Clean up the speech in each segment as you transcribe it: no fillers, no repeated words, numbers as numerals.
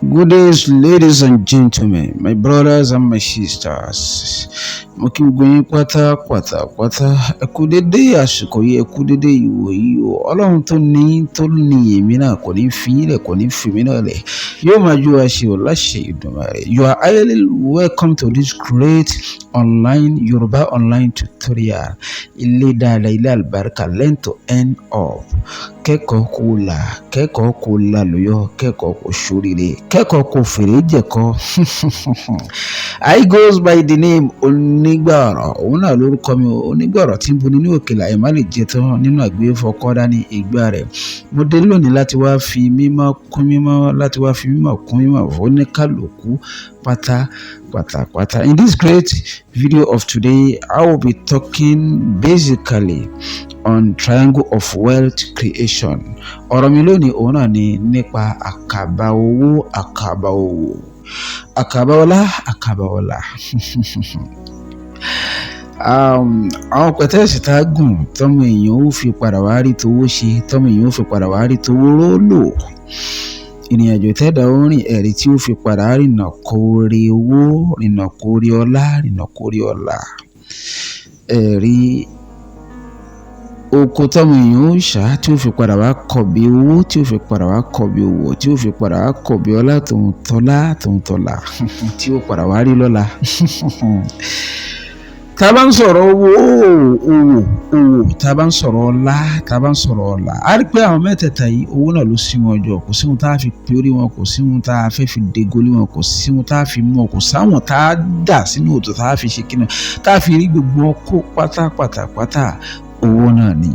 Good days, ladies and gentlemen, my brothers and my sisters. Mo kí gbogbo yín pátápátá. Ẹ kú dédé àsìkò yìí, ẹ kú dédé ìwò yìí o. Ọlọ́run tó ní èmi náà kò ní fi yín lẹ̀, kò ní fi mí náà lẹ̀. Yóò máa jú wa ṣe o láṣẹ Ìdùmarè. You are highly welcome to this great online Yoruba online tutorial. Ilé dáadáa, ilé àlùbáríkà, learn to end up. Kẹ́kọ̀ọ́ kó là lóyọ̀, kẹ́kọ̀ọ́ kó ṣoríire, kẹ́kọ̀ọ́ kó fèrè jẹ̀kọ́. I goes by the name Onígbọ̀rọ̀. Òun náà lórúkọ mi o. Onígbọ̀rọ̀ tí ń buni ní òkèlà ẹ̀ má lè jẹ tán nínú àgbéfọ́kọ́ dání ìgbà rẹ̀. Mo dé lónìí láti wá fi mímọ́ kún mímọ́, láti wá fi mímọ́ kún mímọ́ oníkálùkù pátápátá. In this great video of today, I will be talking basically on triangle of wealth creation. Ọ̀rọ̀ mi lónìí òun náà ni nípa àkàbà owó, àkàbà òwò, àkàbà ọlá. Àwọn pẹ̀tẹ́ẹ̀sì tá a gùn tọ́mọ èèyàn ó fi padà wá rí towó ṣe, tọ́mọ èèyàn ó fi padà wá rí towó rólò. Ìrìn àjò tẹ́dà ó rìn ẹ̀rí tí ó fi padà rìnà kóore owó, rìnà kóore ọlá. Ẹ̀rí oko tọ́mọ èèyàn ó ṣá tí ó fi padà wá kọ̀bí owó, tí ó fi padà wá kọ̀bí òwò, tí ó fi padà wá kọ̀bí ọlá tòun tọ́lá tí ó padà wá rí lọ́la. Tá a bá ń sọ̀rọ̀ owó, tá a bá ń sọ̀rọ̀ ọlá, a rí pé àwọn mẹ́tẹ̀ẹ̀ta yìí owó náà ló sí wọn jọ. Kò sí ohun tá a fi pe orí wọn, kò sí ohun tá a fẹ́ fi dégolé wọn, kò sí ohun tá a fi mọ̀, kò sáwọn tá a dà sínú òtò tá a fi ṣe kíni, tá a fi rí gbogbo wọn kó pátápátá. Owó náà ni.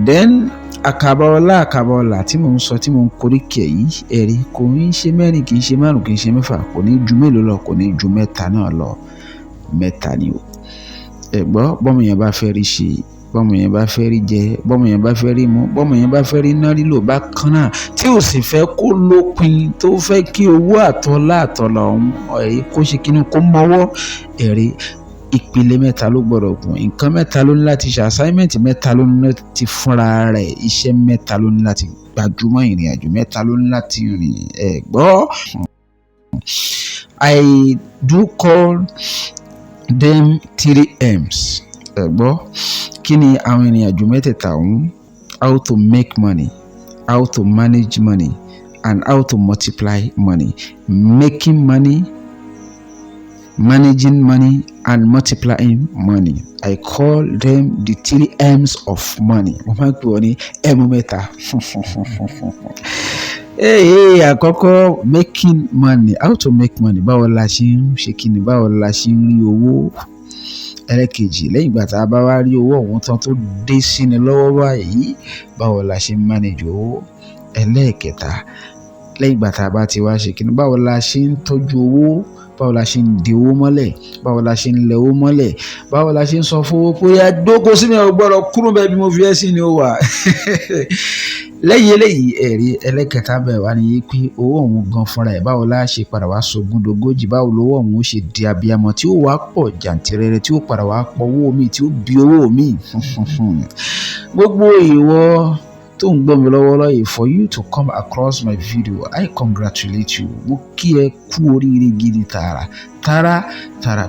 Then àkàbà ọlá tí mò ń sọ, tí mò ń koríkè yìí, ẹ̀rí kò ń ṣe mẹ́rin, kì í ṣe márùn, kì í ṣe mẹ́fà, kò ní ju mélòó lọ, kò ní ju mẹ́ta náà lọ. Mẹ́ta ni o. Ẹ̀gbọ́ bọ́mọ yẹn bá fẹ́ rí ṣe, bọ́mọ yẹn bá fẹ́ rí jẹ, bọ́mọ yẹn bá fẹ́ rí mu, bọ́mọ yẹn bá fẹ́ rí ná lílò bákan náà, tí ò sì fẹ́ kó lópin, tó fẹ́ kí owó àtọlá ọ̀hún ẹ̀rí kó ṣe kíni, kó mọ́wọ́. Ẹ̀rí ìpele mẹ́ta ló gbọ́dọ̀ gùn, nǹkan mẹ́ta ló ní láti ṣe, assignment mẹ́ta ló ní láti fúnra rẹ̀, iṣẹ́ mẹ́ta ló ní láti gbajúmọ̀, ìrìn àjò mẹ́ta ló ní láti rìn. Ẹ̀gbọ́ I do call them 3M's. Ẹ̀gbọ́ kí ni àwọn ìrìn àjò mẹ́tẹ̀ẹ̀ta ọ̀hún? How to make money, how to manage money, and how to multiply money. Making money, managing money, and multiplying money. I call them the 3M's of money. Mo máa ń pè wọ́n ní M mẹ́ta. Àkọ́kọ́ making money. How to make money. Báwo la ṣe ń ṣe kíni, báwo la ṣe ń rí owó. Ẹlẹ́kejì, lẹ́yìn ìgbà tá a bá wá rí owó ọ̀hún tán tó dé sí ni lọ́wọ́ báyìí, báwo la ṣe ń manage owó. Ẹlẹ́kẹta, lẹ́yìn ìgbà tá a bá ti wá ṣe kíni, báwo la ṣe ń tọ́jú owó, báwo la ṣe ń de owó mọ́lẹ̀, báwo la ṣe ń lẹ owó mọ́lẹ̀, báwo la ṣe ń sọ fún owó pé ya dóko sí ni o gbọ́dọ̀ kúrò bẹ́ẹ̀ bí mo fi ẹ́ sí ni ó wà. Lẹ́yìn eléyìí, ẹ̀rí ẹlẹ́kẹta bẹ́ẹ̀ wá ní pé owó ọ̀hún gan fúnra ẹ̀, báwo la ṣe padà wá sógun dogójì, báwo lówó ọ̀hún ó ṣe di abiyamọ tí ó wá pọ̀ jàǹtìrẹrẹ, tí ó padà wá pọ̀ owó mi, tí ó bí owó mi. Gbogbo ìwọ tó ń gbọ́ mi lọ́wọ́lọ́wọ́ yìí, for you to come across my video, I congratulate you. Mo kí ẹ kú oríire gidi tààrà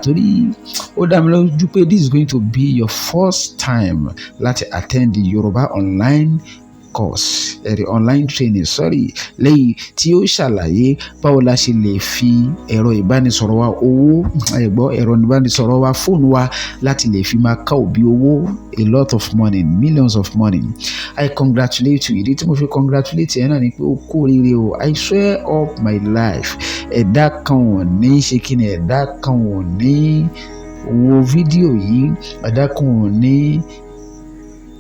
torí ó dá mi lójú pé this is going to be your first time láti attend the Yoruba online course, online training, lẹ́yìn tí ó ṣàlàyé báwo la ṣe lè fi ẹ̀rọ ìbánisọ̀rọ̀ wa owó, ẹ̀rọ ìbánisọ̀rọ̀ wa fóònù wa láti lè fi máa ká òbí owó, a lot of money, millions of money. I congratulate you. Ìdí tí mo fi congratulate ẹ náà ni pé ó kú oríire o. I swear up my life, ẹ̀dá kan ò ní ṣe kíni, ẹ̀dá kan ò ní wo fídíò yìí, ẹ̀dá kan ò ní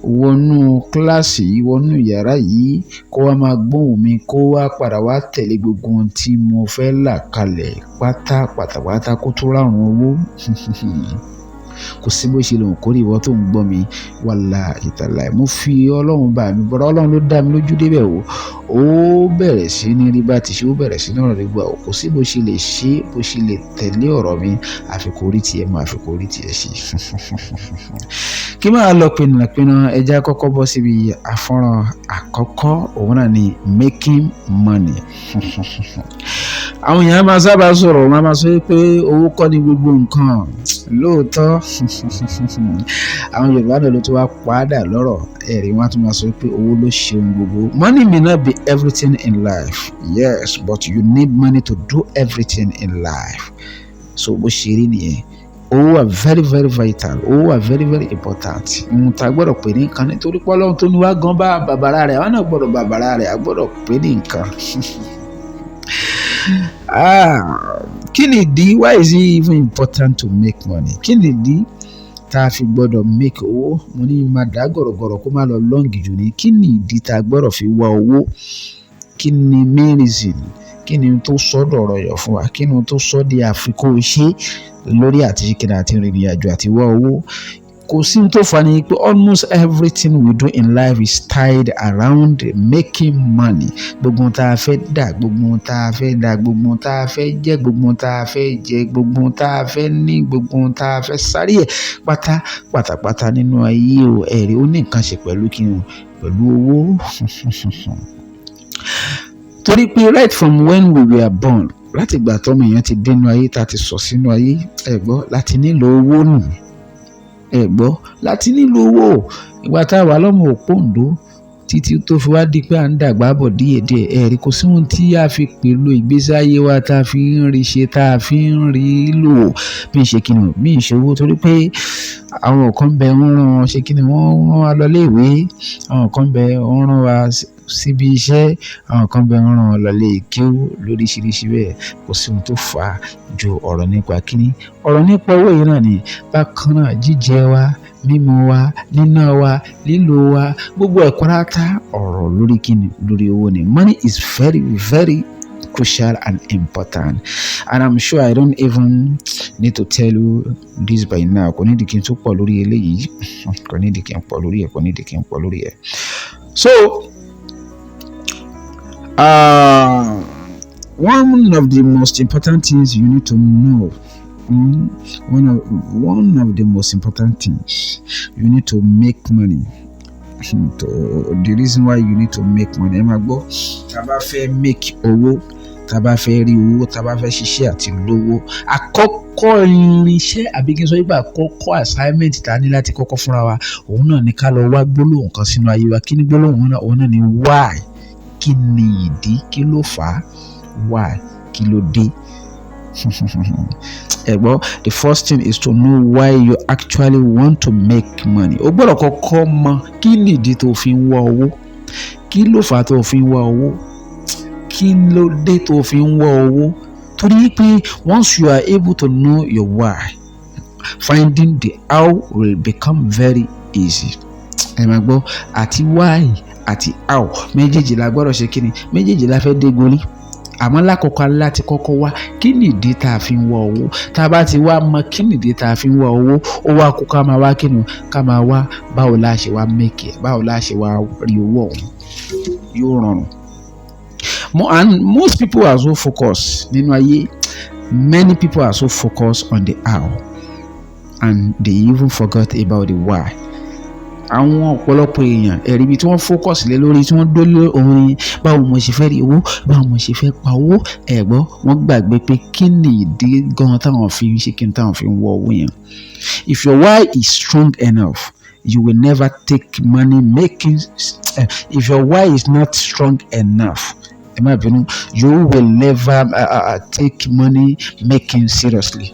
wọnú kíláàsì yìí, wọnú yàrá yìí kó wá máa gbóhùn mi, kó wá padà wá tẹ̀lé gbogbo ohun tí mo fẹ́ là kalẹ̀ pátápátá kó tó rárun owó. kò sí bó ṣe lòun kórè ìwọ tó ń gbọ́ mi wallahi tallahi mo fi ọlọ́run bá mi bọ́ra ọlọ́run ló dá mi lójú débẹ̀ o ó bẹ̀rẹ̀ sí ní rí bá ti ṣe ó bẹ̀rẹ̀ sí ní ọ̀rọ̀ rí gbà o kò sí bó ṣe lè ṣe bó ṣe lè tẹ̀lé ọ̀rọ̀ mi àfikún orí tiẹ̀ mọ́ àfikún orí tiẹ̀ ṣe kí máa lọ pinnu ẹja kọ́kọ́ bọ́ síbi àfọ́nrán àkọ́kọ́ òun náà ni making money àwọn èèyàn máa sábà sọ̀rọ̀ wọn máa sọ pé owó kọ́ ni gbogbo nǹkan lóòótọ́ àwọn Yorùbá náà ló tún wá padà lọ́rọ̀ ẹ̀rí wọn tún máa sọ pé owó ló ṣe ohun gbogbo. Money may not be everything in life, yes, but you need money to do everything in life. So bó ṣe rí nìyẹn owó wà very very vital owó wà very very important ohun tá a gbọ́dọ̀ pè ní nǹkan nítorí pé Ọlọ́run tó ní wá gan bá bàbàrà rẹ̀ àwọn náà gbọ́dọ̀ bàbàrà rẹ̀ a gbọ́dọ̀ pè ní nǹkan. Kí ni ìdí why is it even important to make money? Kí ni ìdí tá a fi gbọ́dọ̀ make owó? Mo ní máa dá gọ̀rọ̀gọ̀rọ̀ kó má lọ lọ́ǹgì jù ní kí ni ìdí tá a gbọ́dọ̀ fi wá owó? Kí ni main reason? Kí ni tó sọ́dọ̀ ọ̀rọ̀ yọ̀ fún wa? Kí ni tó sọ́ di àfikún ṣe lórí àti ṣíkìnà àti ìrìn àjò àti wá owó? Kò sí tó fà ní pé almost everything we do in life is tied around making money. Gbogbo tá a fẹ́ dà, gbogbo tá a fẹ́ dà, gbogbo tá a fẹ́ jẹ, gbogbo tá a fẹ́ jẹ, gbogbo tá a fẹ́ ní, gbogbo tá a fẹ́ sáré ẹ̀ pátápátá nínú ayé o ẹ̀rí ó ní nǹkan ṣe pẹ̀lú kí ni pẹ̀lú owó. Torí pé right from when we were born láti ìgbà tọ́mọ èèyàn ti dénú ayé tá a ti sọ sínú ayé ẹ gbọ́ láti nílò owó nù ẹ gbọ́ láti nílò owó ìgbà tá a wà lọ́mọ òpóǹdó títí tó fi wá di pé à ń dàgbà bọ̀ díẹ̀díẹ̀ ẹ̀rí kò sí ohun tí a fi pèlò ìgbésí ayé wa tá a fi ń rí ṣe tá a fi ń rí lò bí ṣe kí ni bí ìṣòwò torí pé àwọn kan bẹ wọ́n rán wọn ṣe kí ni wọ́n rán wa lọ léèwé àwọn kan bẹ wọ́n rán wa síbi iṣẹ́ àwọn kan bẹ wọ́n rán wọn lọ lé kéwú lóríṣiríṣi bẹ́ẹ̀ kò sí ohun tó fà á ju ọ̀rọ̀ nípa kíní ọ̀rọ̀ nípa owó yìí náà ni bákan náà jíjẹ wa mímu wa níná wa lílo wa gbogbo ẹ̀kọ́ láta ọ̀rọ̀ lórí kíni lórí owó ni. Money is very very crucial and important and I'm sure I don't even need to tell you this by now. Kò ní di kí n tó pọ̀ lórí eléyìí kò ní di kí n pọ̀ lórí ẹ̀ kò ní di kí n pọ̀ lórí ẹ̀. So one of the most important things you need to know one of the most important things you need to make money the reason why you need to make money ẹ máa gbọ́ tá a bá fẹ́ make owó tá a bá fẹ́ rí owó tá a bá fẹ́ ṣiṣẹ́ àti lówó àkọ́kọ́ irinṣẹ́ àbí kí n sọ wípé àkọ́kọ́ assignment tá a ní láti kọ́kọ́ fúnra wa òun náà ni ká lọ wá gbólóhùn kan sínú ayé wa kí ni gbólóhùn náà òun náà ni why kí ni ìdí kí ló fà á why kí ló dé. Well, the first thing is to know why you actually want to make money. O gbọ́dọ̀ kọ́kọ́ mọ̀ kí ni ìdí tó fi ń wá owó kí ló fà á tó fi ń wá owó kí ló dé tó fi ń wá owó torí pé once you are able to know your why finding the how will become very easy. ẹ máa gbọ́ àti why àti how méjèèjì la gbọ́dọ̀ ṣe kí ni méjèèjì la fẹ́ dé gorí àmọ́ lákọ̀ọ́kọ́ láti kọ́kọ́ wá kí ni ìdí tá a fi ń wá owó tá a bá ti wá mọ̀ kí ni ìdí tá a fi ń wá owó ó wá kó ká máa wá kí ni ká máa wá báwo la ṣe wá make it báwo la ṣe wá rí owó ọ̀hún yóò rọrùn. And most people are so focused nínú ayé many people are so focused on the how and they even forgot about the why. Àwọn ọ̀pọ̀lọpọ̀ èèyàn ẹ̀rí ibi tí wọ́n focus lé lórí tí wọ́n dólé orin báwo mo ṣe fẹ́ rí owó báwo mo ṣe fẹ́ pa owó ẹ̀gbọ́n wọ́n gbàgbé pé kí ni ìdí gan táwọn fi ń ṣe kí ni táwọn fi ń wọ owó yẹn. If your why is strong enough you will never take money making if your why is not strong enough you will never take money making seriously.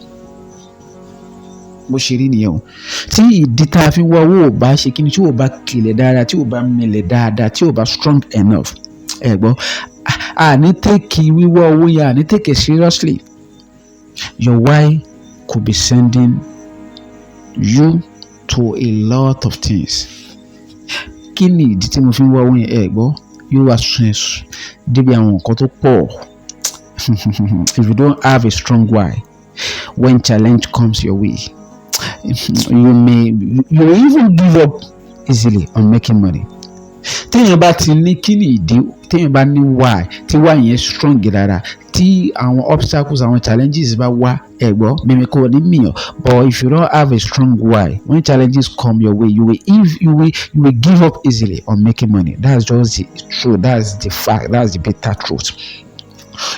Bó ṣe rí nìyẹn o tí ìdí tá a fi ń wá owó ò bá ṣe kí ni tí ò bá kílẹ̀ dáadáa tí ò bá mẹlẹ̀ dáadáa tí ò bá strong enough ẹ gbọ́ àní take wíwá owó yẹn àní take it seriously. Your why could be sending you to a lot of things. Kí ni ìdí tí mo fi ń wá owó yẹn ẹ gbọ́ yóò wá stress débi àwọn nǹkan tó pọ̀. If you don't have a strong why when challenge comes your way you will even give up easily on making money. Téèyàn bá ti ní kí ni ìdí, téèyàn bá ní why, tí why yẹn strong dára, tí àwọn obstacles, àwọn challenges bá wá, ẹ̀gbọ́ mímí kò ní mìíràn. But if you don't have a strong why, when challenges come your way, you will give up easily on making money. That's just the truth. That's the fact. That's the bitter truth.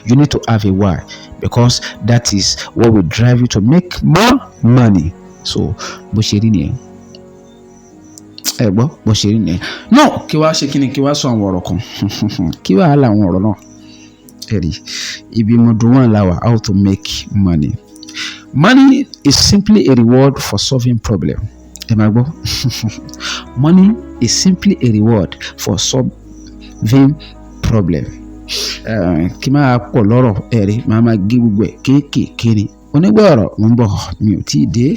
You need to have a why, because that is what will drive you to make more money. So bó ṣe rí nìyẹn. Ẹ̀gbọ́ bó ṣe rí nìyẹn. No, kí wàá ṣe kíni, kí wàá sọ àwọn ọ̀rọ̀ kan. Kí wàá la àwọn ọ̀rọ̀ náà. Ẹ̀rí ibi mo dùn wọ́n láwà, how to make money. Money is simply a reward for solving problem. Ẹ máa gbọ́. Money is simply a reward for solving problem. Kí máa pọ̀ lọ́rọ̀ ẹ̀rí, máa gé gbogbo ẹ̀ kéékèèké ni. Onígbà ọ̀rọ̀ mo ń bọ̀, mi ò tí ì dé.